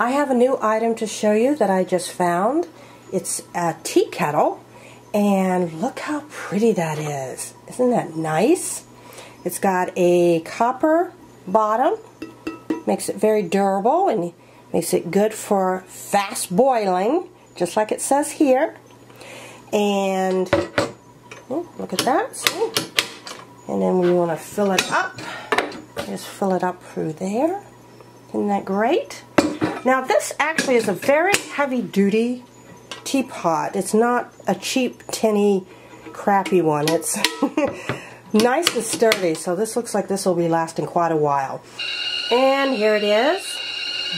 I have a new item to show you that I just found. It's a tea kettle, and look how pretty that is. Isn't that nice? It's got a copper bottom, makes it very durable and makes it good for fast boiling, just like it says here. And oh, look at that, see? And then we want to fill it up. Just fill it up through there. Isn't that great? Now this actually is a very heavy-duty teapot. It's not a cheap, tinny, crappy one. It's nice and sturdy, so this looks like this will be lasting quite a while. And here it is,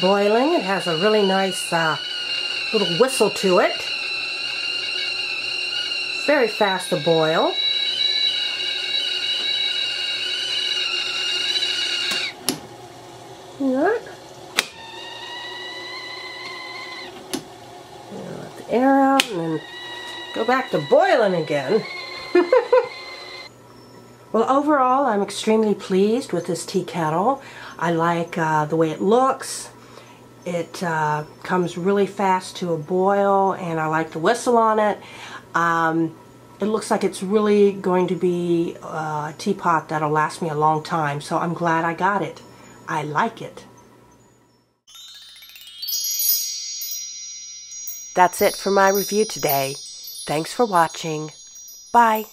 boiling. It has a really nice little whistle to it. Very fast to boil. Let the air out and then go back to boiling again. Well, overall, I'm extremely pleased with this tea kettle. I like the way it looks. It comes really fast to a boil, and I like the whistle on it. It looks like it's really going to be a teapot that'll last me a long time, so I'm glad I got it. I like it. That's it for my review today. Thanks for watching. Bye.